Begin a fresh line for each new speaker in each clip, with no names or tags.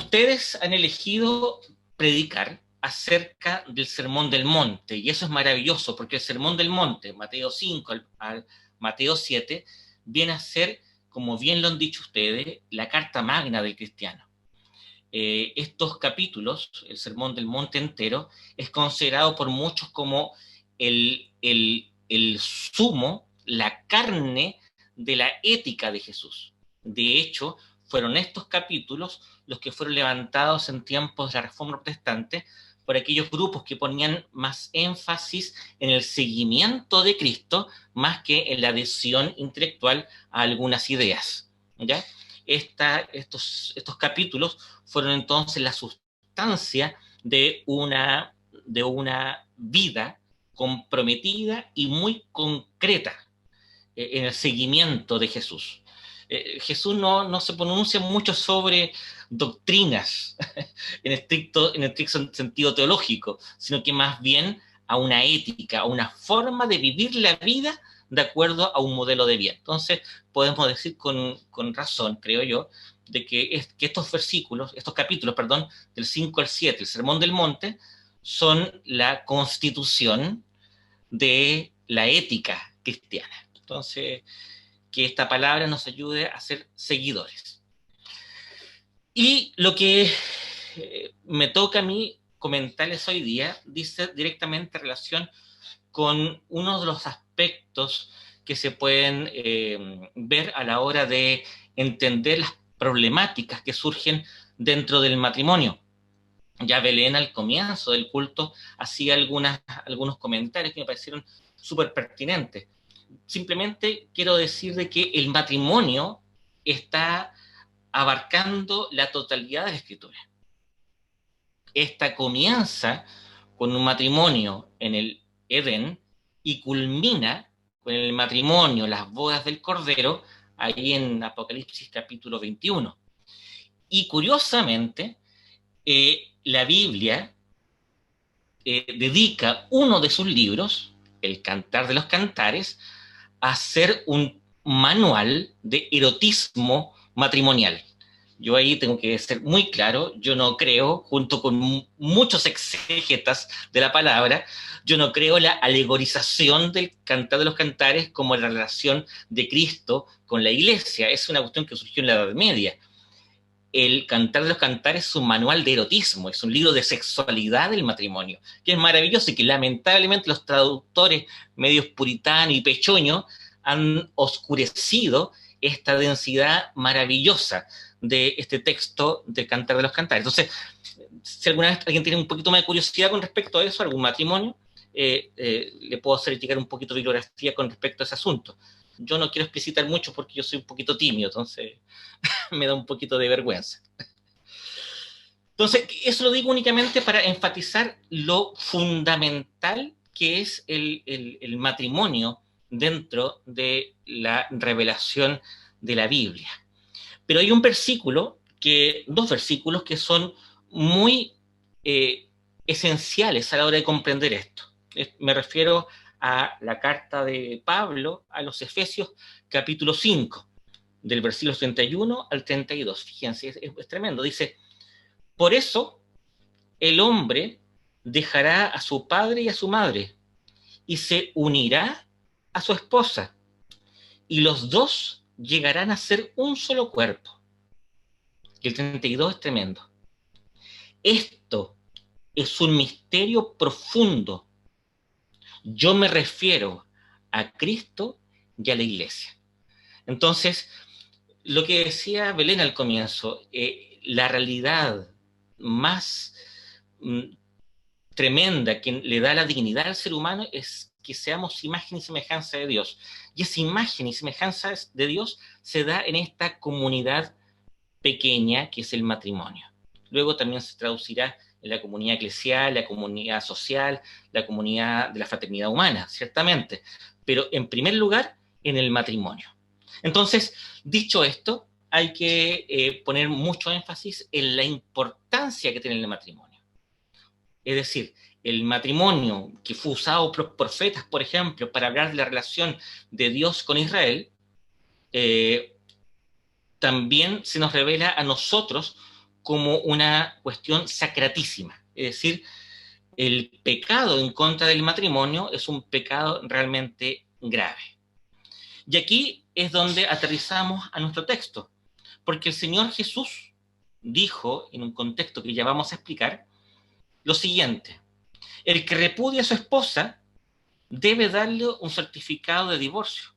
ustedes han elegido predicar acerca del Sermón del Monte, y eso es maravilloso, porque el Sermón del Monte, Mateo 5 al Mateo 7, viene a ser, como bien lo han dicho ustedes, la carta magna del cristiano. Estos capítulos, el Sermón del Monte entero, es considerado por muchos como el sumo, la carne de la ética de Jesús. De hecho, fueron estos capítulos los que fueron levantados en tiempos de la Reforma Protestante por aquellos grupos que ponían más énfasis en el seguimiento de Cristo más que en la adhesión intelectual a algunas ideas. ¿Ya? Estos capítulos fueron entonces la sustancia de una vida comprometida y muy concreta en el seguimiento de Jesús. Jesús no se pronuncia mucho sobre doctrinas en estricto sentido teológico, sino que más bien a una ética, a una forma de vivir la vida de acuerdo a un modelo de bien. Entonces, podemos decir con razón, creo yo, de que estos versículos, estos capítulos, perdón, del 5 al 7, el Sermón del Monte, son la constitución de la ética cristiana. Entonces, que esta palabra nos ayude a ser seguidores. Y lo que me toca a mí comentarles hoy día dice directamente relación con uno de los aspectos que se pueden ver a la hora de entender las problemáticas que surgen dentro del matrimonio. Ya Belén al comienzo del culto hacía algunos comentarios que me parecieron súper pertinentes. Simplemente quiero decir de que el matrimonio está abarcando la totalidad de la escritura. Esta comienza con un matrimonio en el Edén y culmina con el matrimonio, las bodas del Cordero, ahí en Apocalipsis capítulo 21. Y curiosamente, la Biblia dedica uno de sus libros, El Cantar de los Cantares, a hacer un manual de erotismo matrimonial. Yo ahí tengo que ser muy claro, yo no creo, junto con muchos exégetas de la palabra, yo no creo la alegorización del Cantar de los Cantares como la relación de Cristo con la iglesia. Es una cuestión que surgió en la Edad Media. El Cantar de los Cantares es un manual de erotismo, es un libro de sexualidad del matrimonio, que es maravilloso y que lamentablemente los traductores medios puritanos y pechoños han oscurecido esta densidad maravillosa de este texto de Cantar de los Cantares. Entonces, si alguna vez alguien tiene un poquito más de curiosidad con respecto a eso, algún matrimonio, le puedo hacer llegar un poquito de bibliografía con respecto a ese asunto. Yo no quiero explicitar mucho porque yo soy un poquito tímido, entonces me da un poquito de vergüenza. Entonces, eso lo digo únicamente para enfatizar lo fundamental que es el matrimonio dentro de la revelación de la Biblia. Pero hay dos versículos que son muy esenciales a la hora de comprender esto. Me refiero a la carta de Pablo a los Efesios, capítulo 5, del versículo 31 al 32. Fíjense, es tremendo. Dice, por eso el hombre dejará a su padre y a su madre y se unirá a su esposa y los dos llegarán a ser un solo cuerpo. Y el 32 es tremendo. Esto es un misterio profundo. Yo me refiero a Cristo y a la iglesia. Entonces, lo que decía Belén al comienzo, la realidad más tremenda que le da la dignidad al ser humano es que seamos imagen y semejanza de Dios. Y esa imagen y semejanza de Dios se da en esta comunidad pequeña que es el matrimonio. Luego también se traducirá en la comunidad eclesial, la comunidad social, la comunidad de la fraternidad humana, ciertamente. Pero en primer lugar, en el matrimonio. Entonces, dicho esto, hay que poner mucho énfasis en la importancia que tiene el matrimonio. Es decir, el matrimonio que fue usado por los profetas, por ejemplo, para hablar de la relación de Dios con Israel, también se nos revela a nosotros como una cuestión sacratísima. Es decir, el pecado en contra del matrimonio es un pecado realmente grave. Y aquí es donde aterrizamos a nuestro texto, porque el Señor Jesús dijo, en un contexto que ya vamos a explicar, lo siguiente: el que repudia a su esposa debe darle un certificado de divorcio.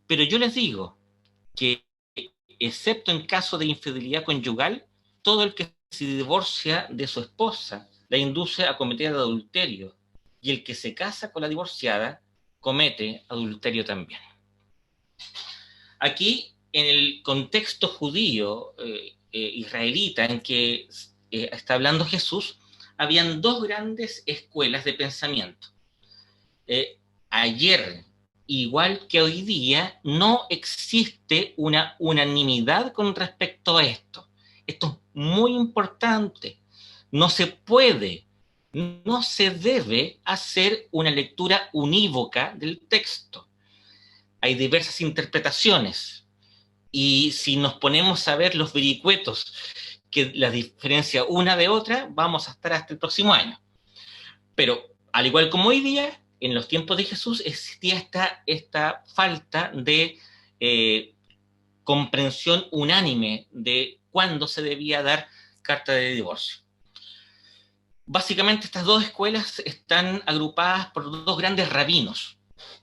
Pero yo les digo que, excepto en caso de infidelidad conyugal, todo el que se divorcia de su esposa la induce a cometer adulterio, y el que se casa con la divorciada comete adulterio también. Aquí, en el contexto judío, israelita, en que está hablando Jesús, habían dos grandes escuelas de pensamiento. Ayer, igual que hoy día, no existe una unanimidad con respecto a esto. Esto es muy importante. No se puede, no se debe hacer una lectura unívoca del texto. Hay diversas interpretaciones. Y si nos ponemos a ver los vericuetos que la diferencia una de otra, vamos a estar hasta el próximo año. Pero, al igual como hoy día, en los tiempos de Jesús existía esta falta de comprensión unánime de cuándo se debía dar carta de divorcio. Básicamente, estas dos escuelas están agrupadas por dos grandes rabinos.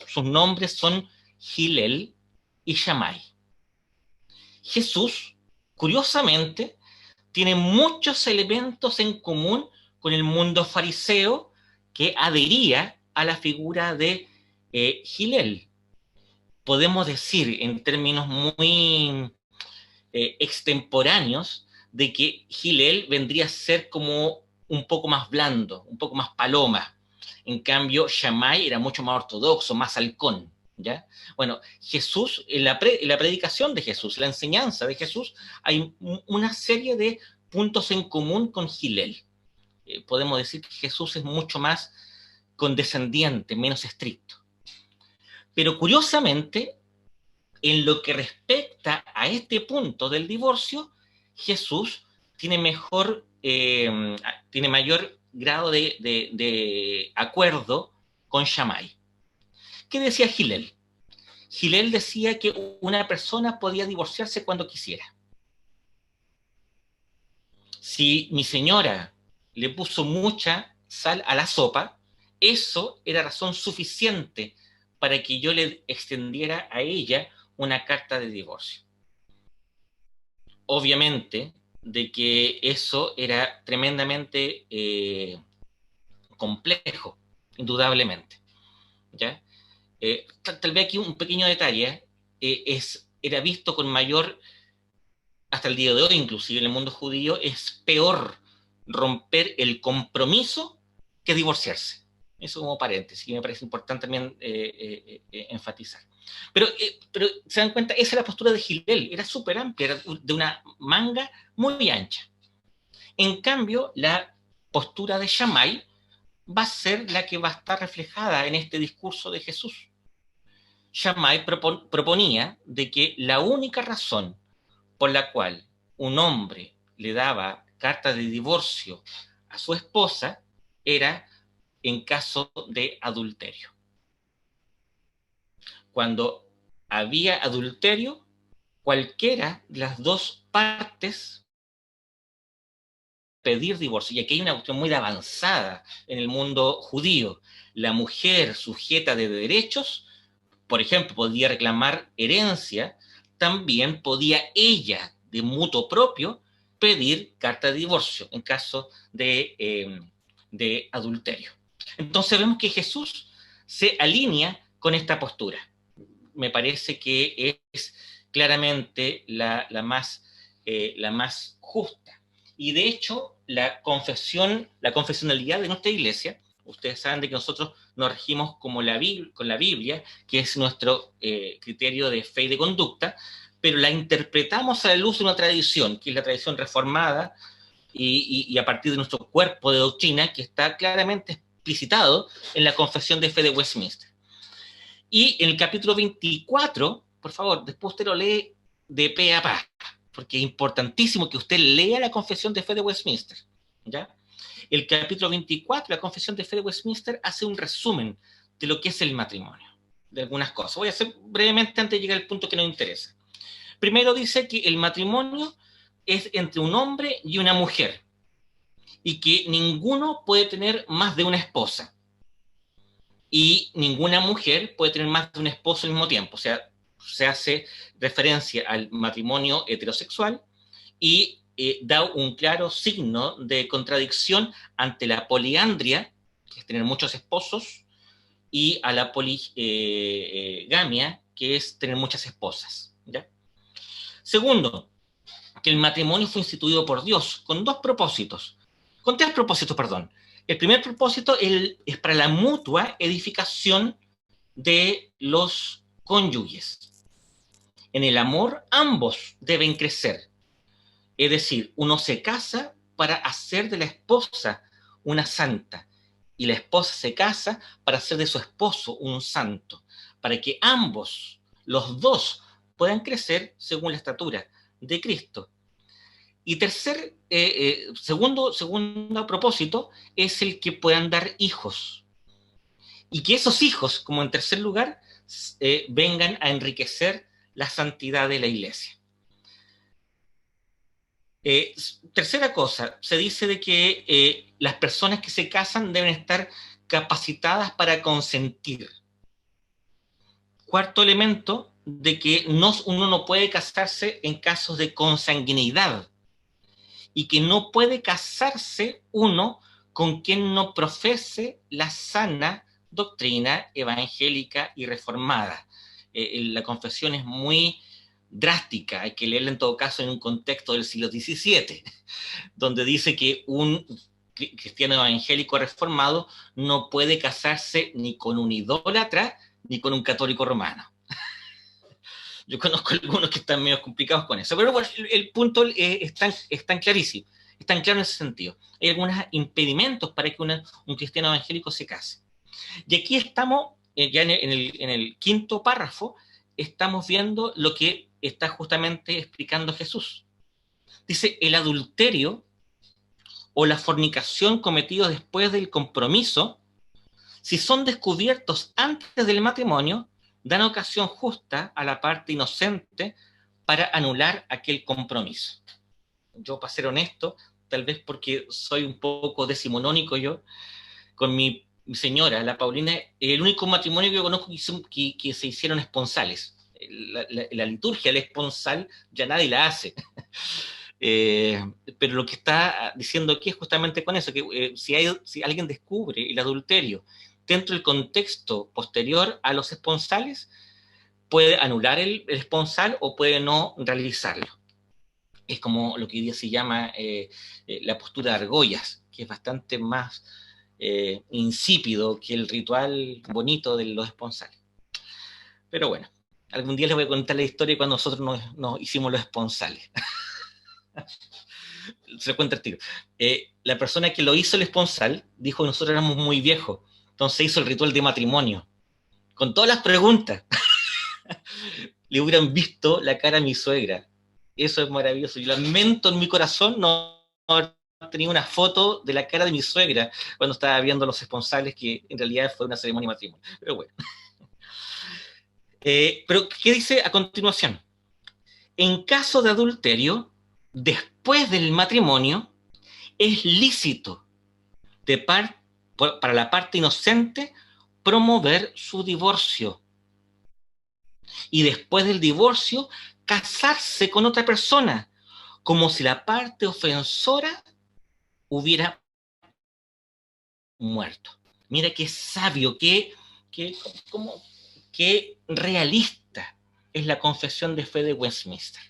Sus nombres son Hillel y Shammai. Jesús, curiosamente, tiene muchos elementos en común con el mundo fariseo que adhería a la figura de Hillel. Podemos decir, en términos muy extemporáneos, de que Hillel vendría a ser como un poco más blando, un poco más paloma. En cambio, Shammai era mucho más ortodoxo, más halcón. ¿Ya? Bueno, Jesús, en la predicación de Jesús, la enseñanza de Jesús, hay una serie de puntos en común con Hillel. Podemos decir que Jesús es mucho más condescendiente, menos estricto. Pero curiosamente, en lo que respecta a este punto del divorcio, Jesús tiene mayor grado de acuerdo con Shammai. ¿Qué decía Hillel? Hillel decía que una persona podía divorciarse cuando quisiera. Si mi señora le puso mucha sal a la sopa, eso era razón suficiente para que yo le extendiera a ella una carta de divorcio. Obviamente, de que eso era tremendamente complejo, indudablemente. ¿Ya? Tal vez aquí un pequeño detalle, era visto con mayor, hasta el día de hoy inclusive en el mundo judío, es peor romper el compromiso que divorciarse. Eso como paréntesis, me parece importante también enfatizar. Pero se dan cuenta, esa es la postura de Hillel, era súper amplia, era de una manga muy ancha. En cambio, la postura de Shammai va a ser la que va a estar reflejada en este discurso de Jesús. Shammai proponía de que la única razón por la cual un hombre le daba carta de divorcio a su esposa era en caso de adulterio. Cuando había adulterio, cualquiera de las dos partes pedir divorcio. Y aquí hay una cuestión muy avanzada en el mundo judío. La mujer sujeta de derechos, por ejemplo, podía reclamar herencia, también podía ella, de mutuo propio, pedir carta de divorcio en caso de adulterio. Entonces vemos que Jesús se alinea con esta postura. Me parece que es claramente la más justa. Y de hecho, la confesionalidad de nuestra iglesia, ustedes saben de que nosotros nos regimos con la Biblia, que es nuestro criterio de fe y de conducta, pero la interpretamos a la luz de una tradición, que es la tradición reformada, y a partir de nuestro cuerpo de doctrina, que está claramente explicitado en la Confesión de Fe de Westminster. Y en el capítulo 24, por favor, después usted lo lee de pe a pa, porque es importantísimo que usted lea la Confesión de Fe de Westminster, ¿ya? El capítulo 24 de la Confesión de Fe de Westminster hace un resumen de lo que es el matrimonio, de algunas cosas. Voy a hacer brevemente antes de llegar al punto que nos interesa. Primero dice que el matrimonio es entre un hombre y una mujer y que ninguno puede tener más de una esposa y ninguna mujer puede tener más de un esposo al mismo tiempo. O sea, se hace referencia al matrimonio heterosexual y da un claro signo de contradicción ante la poliandria, que es tener muchos esposos, y a la poligamia, que es tener muchas esposas, ¿ya? Segundo, que el matrimonio fue instituido por Dios con dos propósitos, con tres propósitos, perdón. El primer propósito es para la mutua edificación de los cónyuges. En el amor ambos deben crecer. Es decir, uno se casa para hacer de la esposa una santa y la esposa se casa para hacer de su esposo un santo, para que ambos, los dos, puedan crecer según la estatura de Cristo. Y segundo propósito es el que puedan dar hijos y que esos hijos, como en tercer lugar, vengan a enriquecer la santidad de la iglesia. Tercera cosa, se dice de que las personas que se casan deben estar capacitadas para consentir. Cuarto elemento, de que uno no puede casarse en casos de consanguinidad y que no puede casarse uno con quien no profese la sana doctrina evangélica y reformada. La confesión es muy drástica, hay que leerla en todo caso en un contexto del siglo XVII, donde dice que un cristiano evangélico reformado no puede casarse ni con un idólatra ni con un católico romano. Yo conozco algunos que están medio complicados con eso, pero bueno, el punto es tan clarísimo, es tan claro en ese sentido. Hay algunos impedimentos para que un cristiano evangélico se case. Y aquí estamos, ya en el quinto párrafo, estamos viendo lo que está justamente explicando Jesús. Dice, el adulterio o la fornicación cometidos después del compromiso, si son descubiertos antes del matrimonio, dan ocasión justa a la parte inocente para anular aquel compromiso. Yo, para ser honesto, tal vez porque soy un poco decimonónico yo, con mi señora, la Paulina, el único matrimonio que yo conozco que se hicieron esponsales. La liturgia del esponsal ya nadie la hace. Pero lo que está diciendo aquí es justamente con eso, que si alguien descubre el adulterio dentro del contexto posterior a los esponsales, puede anular el esponsal o puede no realizarlo. Es como lo que hoy día se llama la postura de argollas, que es bastante más insípido que el ritual bonito de los esponsales. Pero bueno, algún día les voy a contar la historia cuando nosotros nos hicimos los esponsales. Se lo cuenta el tiro. La persona que lo hizo el esponsal dijo que nosotros éramos muy viejos, entonces hizo el ritual de matrimonio, con todas las preguntas. Le hubieran visto la cara a mi suegra. Eso es maravilloso. Yo lamento en mi corazón no haber tenido una foto de la cara de mi suegra cuando estaba viendo los esponsales, que en realidad fue una ceremonia de matrimonio. Pero bueno. Pero, ¿qué dice a continuación? En caso de adulterio, después del matrimonio, es lícito para la parte inocente promover su divorcio. Y después del divorcio, casarse con otra persona, como si la parte ofensora hubiera muerto. Mira qué sabio, qué realista es la confesión de fe de Westminster.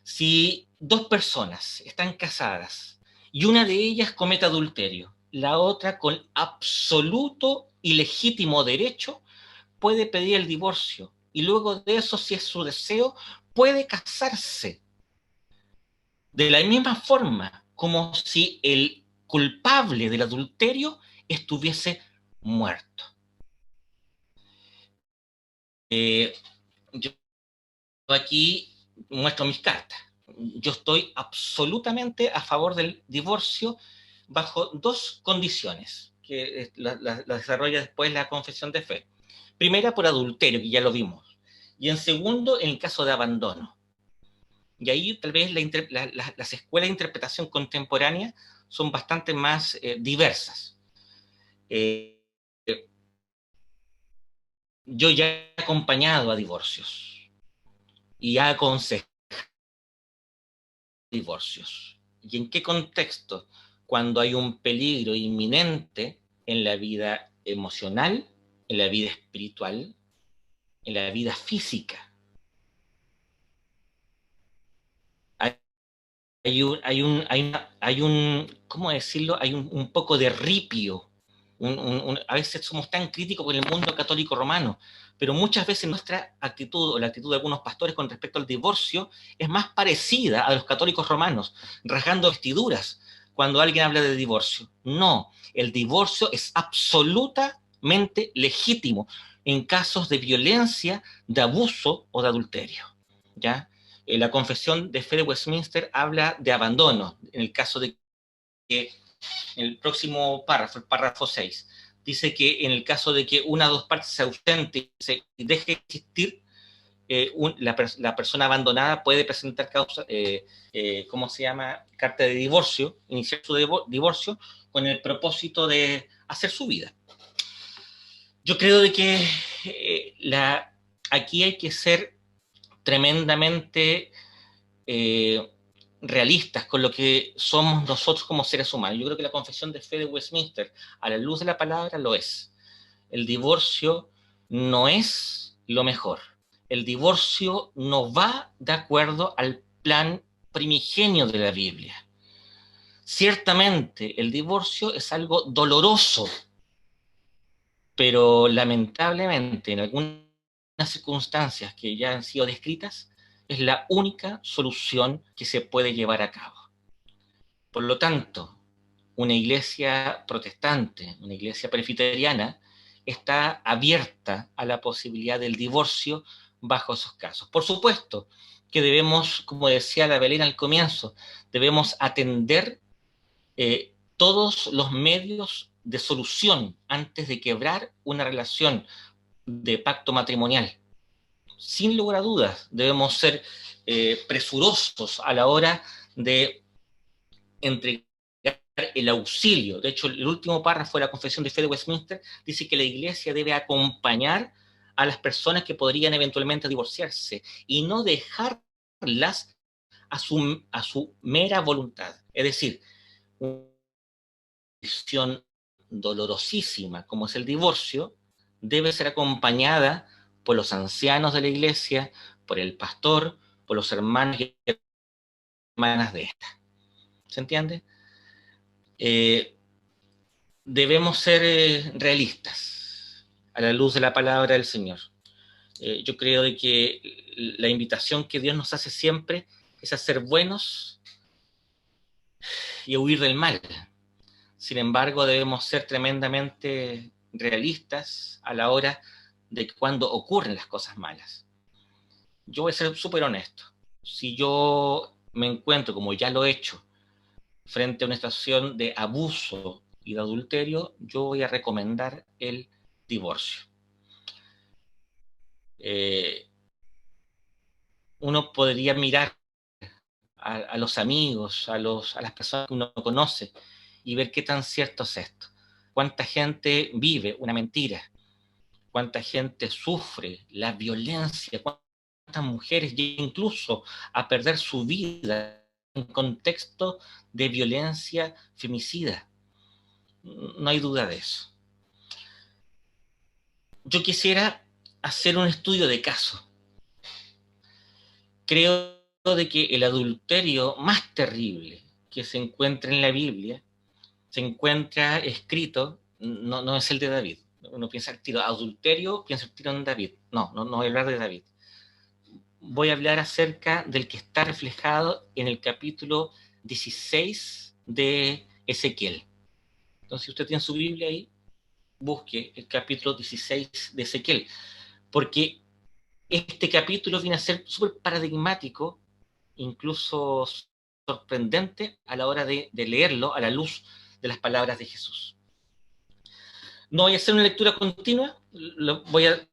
Si dos personas están casadas y una de ellas comete adulterio, la otra con absoluto y legítimo derecho puede pedir el divorcio y luego de eso, si es su deseo, puede casarse. De la misma forma como si el culpable del adulterio estuviese muerto. Yo aquí muestro mis cartas. yo estoy absolutamente a favor del divorcio bajo dos condiciones, que la desarrolla después la confesión de fe. Primera, por adulterio, que ya lo vimos. Y en segundo, en el caso de abandono. Y ahí tal vez las escuelas de interpretación contemporánea son bastante más diversas. Eh, yo ya he acompañado a divorcios y he aconsejado divorcios. ¿Y en qué contexto? Cuando hay un peligro inminente en la vida emocional, en la vida espiritual, en la vida física. Hay un, ¿cómo decirlo? Hay un poco de ripio. A veces somos tan críticos con el mundo católico romano, pero muchas veces nuestra actitud o la actitud de algunos pastores con respecto al divorcio es más parecida a los católicos romanos, rasgando vestiduras cuando alguien habla de divorcio. No, el divorcio es absolutamente legítimo en casos de violencia, de abuso o de adulterio. ¿Ya? La confesión de fe de Westminster habla de abandono, en el caso de que el próximo párrafo, el párrafo 6, dice que en el caso de que una o dos partes se ausente y deje de existir, la persona abandonada puede presentar causa, ¿cómo se llama? Carta de divorcio, iniciar su divorcio con el propósito de hacer su vida. Yo creo de que aquí hay que ser tremendamente eh, realistas con lo que somos nosotros como seres humanos. Yo creo que la confesión de fe de Westminster, a la luz de la palabra, lo es. El divorcio no es lo mejor. El divorcio no va de acuerdo al plan primigenio de la Biblia. Ciertamente, el divorcio es algo doloroso, pero lamentablemente, en algunas circunstancias que ya han sido descritas, es la única solución que se puede llevar a cabo. Por lo tanto, una iglesia protestante, una iglesia presbiteriana, está abierta a la posibilidad del divorcio bajo esos casos. Por supuesto que debemos, como decía la Belén al comienzo, debemos atender todos los medios de solución antes de quebrar una relación de pacto matrimonial. Sin lugar a dudas, debemos ser presurosos a la hora de entregar el auxilio. De hecho, el último párrafo de la Confesión de Fe de Westminster dice que la Iglesia debe acompañar a las personas que podrían eventualmente divorciarse y no dejarlas a su mera voluntad. Es decir, una decisión dolorosísima como es el divorcio debe ser acompañada por los ancianos de la Iglesia, por el pastor, por los hermanos y hermanas de esta. ¿Se entiende? Eh, Debemos ser realistas a la luz de la palabra del Señor. Yo creo de que la invitación que Dios nos hace siempre es a ser buenos y a huir del mal. Sin embargo, debemos ser tremendamente realistas a la hora de cuando ocurren las cosas malas. Yo voy a ser súper honesto. Si yo me encuentro, como ya lo he hecho, frente a una situación de abuso y de adulterio, yo voy a recomendar el divorcio. Eh, Uno podría mirar a los amigos, a las personas que uno conoce y ver qué tan cierto es esto. Cuánta gente vive una mentira, cuánta gente sufre la violencia, cuántas mujeres llegan incluso a perder su vida en contexto de violencia femicida. No hay duda de eso. Yo quisiera hacer un estudio de caso. Creo de que el adulterio más terrible que se encuentra en la Biblia se encuentra escrito, no es el de David. Uno piensa el tiro adulterio, piensa el tiro en David. No voy a hablar de David. Voy a hablar acerca del que está reflejado en el capítulo 16 de Ezequiel. Entonces, si usted tiene su Biblia ahí, busque el capítulo 16 de Ezequiel, porque este capítulo viene a ser súper paradigmático incluso sorprendente a la hora de leerlo a la luz de las palabras de Jesús. No voy a hacer una lectura continua, voy a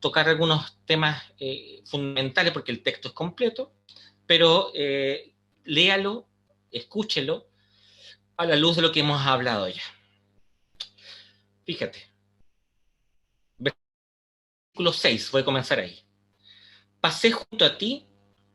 tocar algunos temas fundamentales porque el texto es completo, pero léalo, escúchelo a la luz de lo que hemos hablado ya. Fíjate, versículo 6, voy a comenzar ahí. Pasé junto a ti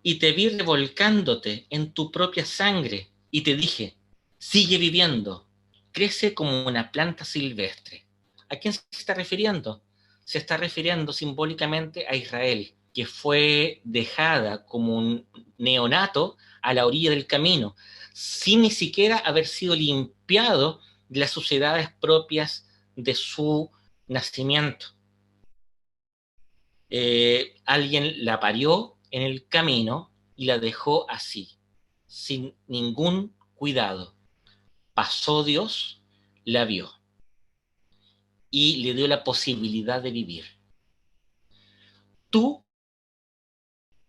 y te vi revolcándote en tu propia sangre y te dije, sigue viviendo, crece como una planta silvestre. ¿A quién se está refiriendo? Se está refiriendo simbólicamente a Israel, que fue dejada como un neonato a la orilla del camino, sin ni siquiera haber sido limpiado de las suciedades propias de su nacimiento. Alguien la parió en el camino y la dejó así, sin ningún cuidado. Pasó Dios, la vio y le dio la posibilidad de vivir. Tú,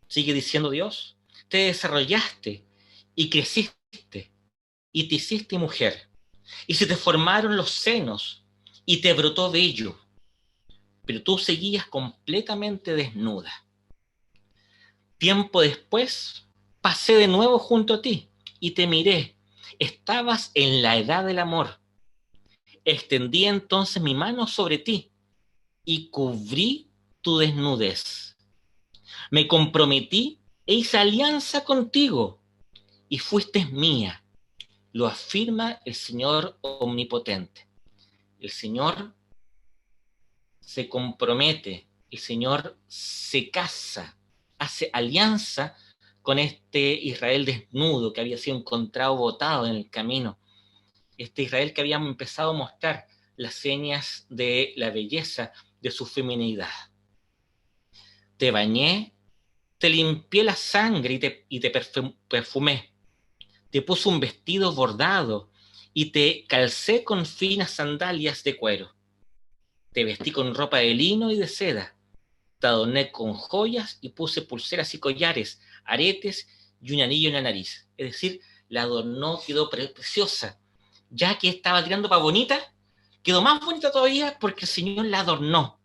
sigue diciendo Dios, te desarrollaste y creciste y te hiciste mujer y se te formaron los senos y te brotó vello, pero tú seguías completamente desnuda. Tiempo después, pasé de nuevo junto a ti y te miré. Estabas en la edad del amor. Extendí entonces mi mano sobre ti y cubrí tu desnudez. Me comprometí e hice alianza contigo y fuiste mía. Lo afirma el Señor omnipotente. El Señor se compromete, el Señor se casa, hace alianza con este Israel desnudo que había sido encontrado botado en el camino, este Israel que había empezado a mostrar las señas de la belleza de su feminidad. Te bañé, te limpié la sangre y te perfumé, te puse un vestido bordado y te calcé con finas sandalias de cuero. Te vestí con ropa de lino y de seda. Te adorné con joyas y puse pulseras y collares, aretes y un anillo en la nariz. Es decir, la adornó, quedó preciosa. Ya que estaba tirando para bonita, quedó más bonita todavía porque el Señor la adornó.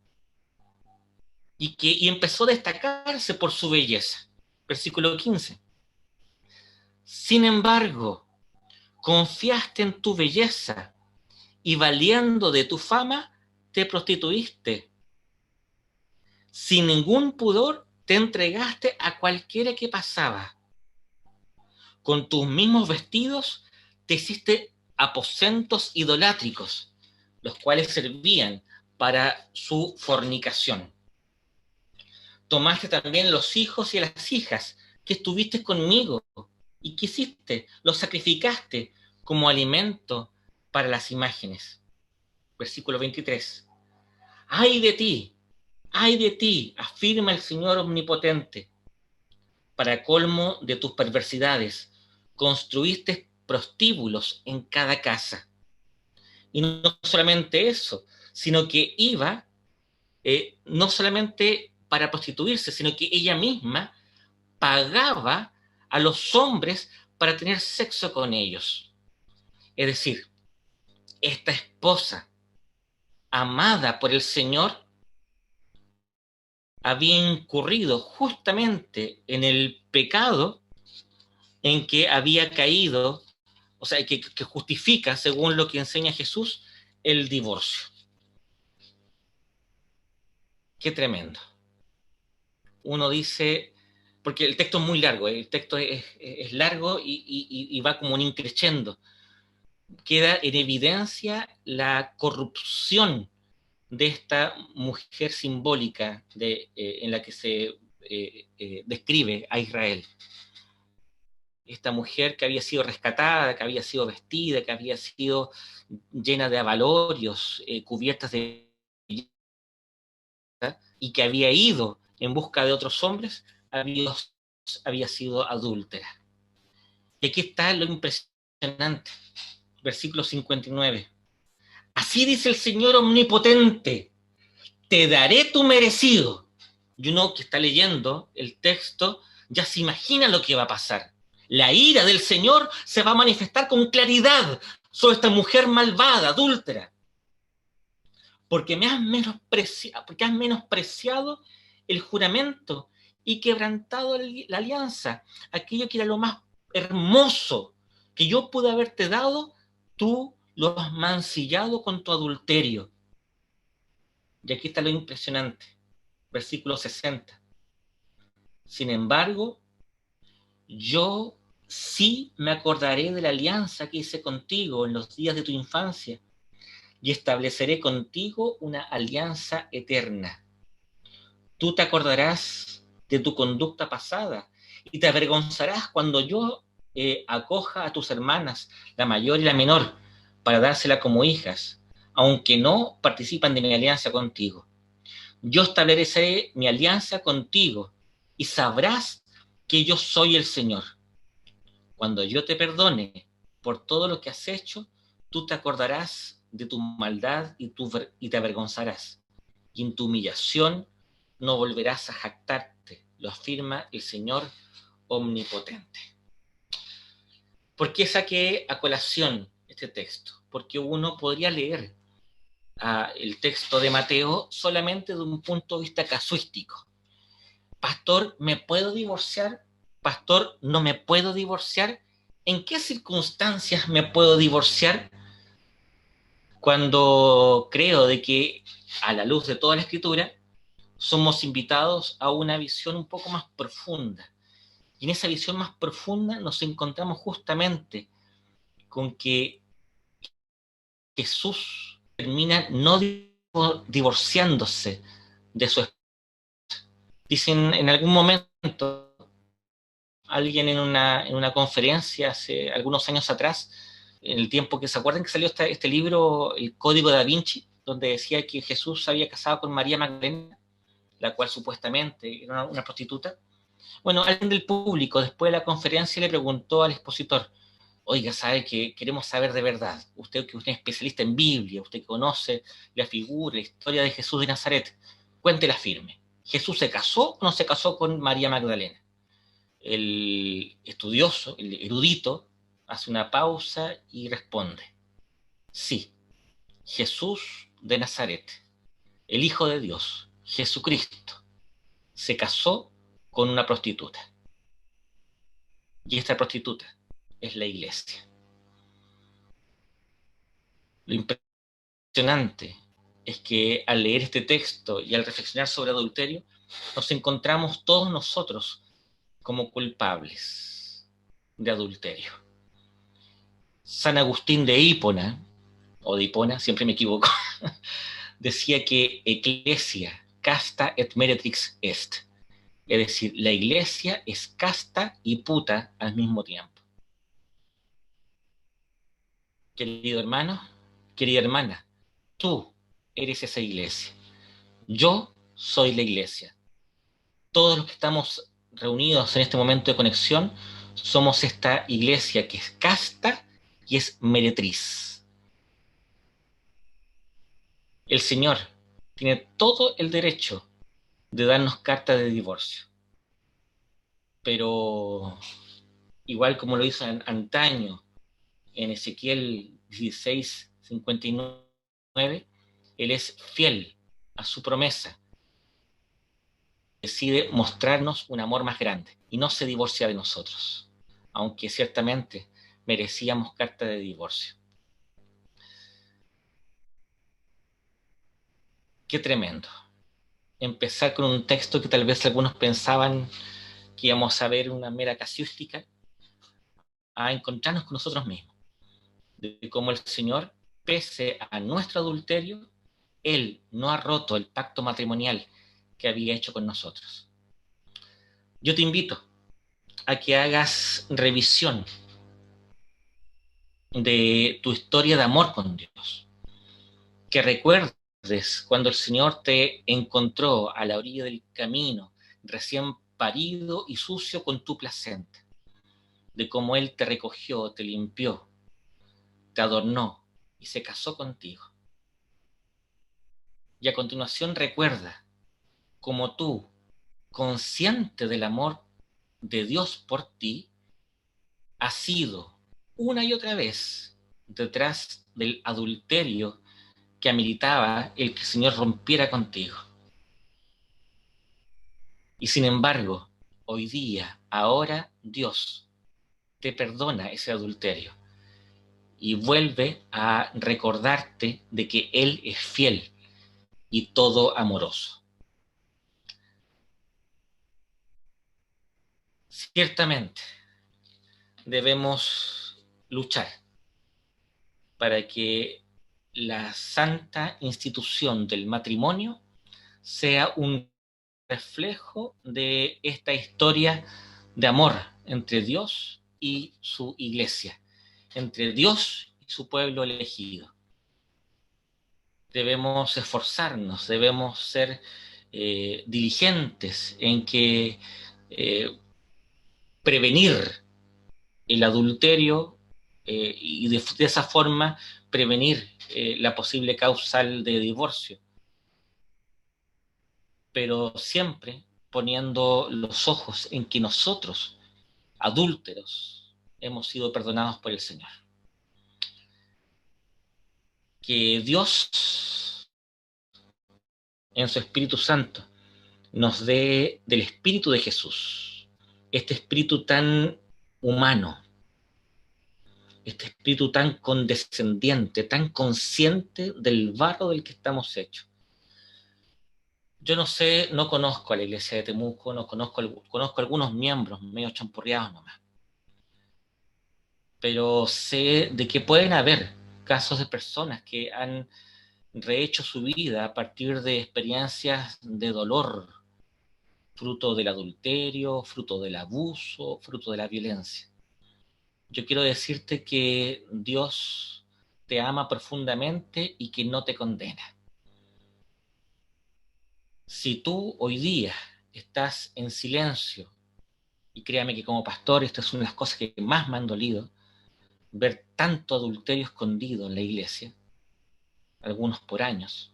Y empezó a destacarse por su belleza. Versículo 15. Sin embargo, confiaste en tu belleza y valiendo de tu fama, te prostituiste. Sin ningún pudor, te entregaste a cualquiera que pasaba. Con tus mismos vestidos, te hiciste aposentos idolátricos, los cuales servían para su fornicación. Tomaste también los hijos y las hijas que estuviste conmigo y que hiciste, los sacrificaste como alimento para las imágenes. Versículo 23. Ay de ti, afirma el Señor omnipotente. Para colmo de tus perversidades, construiste prostíbulos en cada casa. Y no solamente eso, sino que iba, no solamente para prostituirse, sino que ella misma pagaba a los hombres para tener sexo con ellos. Es decir, esta esposa, amada por el Señor, había incurrido justamente en el pecado en que había caído, o sea, que justifica, según lo que enseña Jesús, el divorcio. Qué tremendo. Uno dice, porque el texto es muy largo, el texto es largo y va como un increciendo. Queda en evidencia la corrupción de esta mujer simbólica en la que se describe a Israel. Esta mujer que había sido rescatada, que había sido vestida, que había sido llena de abalorios, cubiertas de y que había ido en busca de otros hombres, había sido adúltera. Y aquí está lo impresionante, versículo 59. Así dice el Señor omnipotente, te daré tu merecido. Y uno que está leyendo el texto Ya se imagina lo que va a pasar. La ira del Señor se va a manifestar con claridad sobre esta mujer malvada, adúltera, porque has menospreciado el juramento y quebrantado la alianza, aquello que era lo más hermoso que yo pude haberte dado, tú lo has mancillado con tu adulterio. Y aquí está lo impresionante, versículo 60. Sin embargo, yo sí me acordaré de la alianza que hice contigo en los días de tu infancia y estableceré contigo una alianza eterna. Tú te acordarás de tu conducta pasada y te avergonzarás cuando yo acoja a tus hermanas, la mayor y la menor, para dársela como hijas, aunque no participan de mi alianza contigo. Yo estableceré mi alianza contigo y sabrás que yo soy el Señor. Cuando yo te perdone por todo lo que has hecho, tú te acordarás de tu maldad y te avergonzarás. Y en tu humillación no volverás a jactarte, lo afirma el Señor omnipotente. ¿Por qué saqué a colación este texto? Porque uno podría leer el texto de Mateo solamente de un punto de vista casuístico. Pastor, ¿me puedo divorciar? Pastor, ¿no me puedo divorciar? ¿En qué circunstancias me puedo divorciar? Cuando creo de que, a la luz de toda la Escritura, somos invitados a una visión un poco más profunda. Y en esa visión más profunda nos encontramos justamente con que Jesús termina no divorciándose de su esposa. Dicen en algún momento, alguien en una conferencia hace algunos años atrás, en el tiempo que se acuerdan que salió este libro, El Código de Da Vinci, donde decía que Jesús se había casado con María Magdalena, la cual supuestamente era una prostituta. Bueno, alguien del público después de la conferencia le preguntó al expositor, oiga, sabe que queremos saber de verdad, usted que usted es especialista en Biblia, usted que conoce la figura, la historia de Jesús de Nazaret, cuéntela firme. ¿Jesús se casó o no se casó con María Magdalena? El estudioso, el erudito, hace una pausa y responde, sí, Jesús de Nazaret, el Hijo de Dios, Jesucristo, se casó con una prostituta. Y esta prostituta es la iglesia. Lo impresionante es que al leer este texto y al reflexionar sobre adulterio, nos encontramos todos nosotros como culpables de adulterio. San Agustín de Hipona, o de Hipona, siempre me equivoco, decía que ecclesia casta et meretrix est. Es decir, la iglesia es casta y puta al mismo tiempo. Querido hermano, querida hermana, tú eres esa iglesia. Yo soy la iglesia. Todos los que estamos reunidos en este momento de conexión somos esta iglesia que es casta y es meretriz. El Señor tiene todo el derecho de darnos carta de divorcio, pero igual como lo hizo antaño en Ezequiel 16:59, Él es fiel a su promesa, decide mostrarnos un amor más grande y no se divorcia de nosotros, aunque ciertamente merecíamos carta de divorcio. Qué tremendo. Empezar con un texto que tal vez algunos pensaban que íbamos a ver una mera casuística, a encontrarnos con nosotros mismos, de cómo el Señor, pese a nuestro adulterio, Él no ha roto el pacto matrimonial que había hecho con nosotros. Yo te invito a que hagas revisión de tu historia de amor con Dios, que recuerdes cuando el Señor te encontró a la orilla del camino, recién parido y sucio con tu placenta, de cómo Él te recogió, te limpió, te adornó y se casó contigo. Y a continuación recuerda cómo tú, consciente del amor de Dios por ti ha sido una y otra vez detrás del adulterio que ameritaba el que el Señor rompiera contigo. Y sin embargo, hoy día, ahora, Dios te perdona ese adulterio y vuelve a recordarte de que Él es fiel y todo amoroso. Ciertamente, debemos luchar para que la santa institución del matrimonio sea un reflejo de esta historia de amor entre Dios y su iglesia, entre Dios y su pueblo elegido. Debemos esforzarnos, debemos ser diligentes en que prevenir el adulterio y de esa forma prevenir la posible causal de divorcio, pero siempre poniendo los ojos en que nosotros, adúlteros, hemos sido perdonados por el Señor. Que Dios, en su Espíritu Santo, nos dé del Espíritu de Jesús, este Espíritu tan humano, este Espíritu tan condescendiente, tan consciente del barro del que estamos hechos. Yo no sé, no conozco a la iglesia de Temuco, no conozco algunos miembros medio champurreados nomás, pero sé de que pueden haber casos de personas que han rehecho su vida a partir de experiencias de dolor, fruto del adulterio, fruto del abuso, fruto de la violencia. Yo quiero decirte que Dios te ama profundamente y que no te condena. Si tú hoy día estás en silencio, y créame que como pastor esta es una de las cosas que más me han dolido, ver tanto adulterio escondido en la iglesia, algunos por años,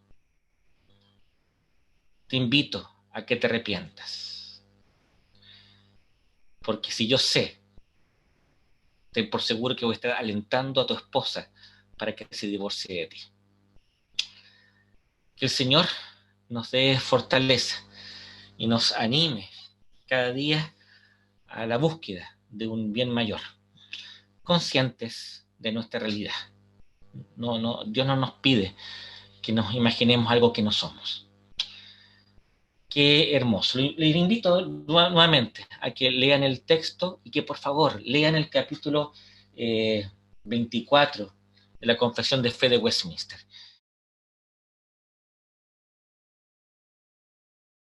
te invito a que te arrepientas. Porque si yo sé, ten por seguro que voy a estar alentando a tu esposa para que se divorcie de ti. Que el Señor nos dé fortaleza y nos anime cada día a la búsqueda de un bien mayor, conscientes de nuestra realidad. Dios no nos pide que nos imaginemos algo que no somos. Qué hermoso. Le invito nuevamente a que lean el texto y que por favor lean el capítulo 24 de la Confesión de Fe de Westminster.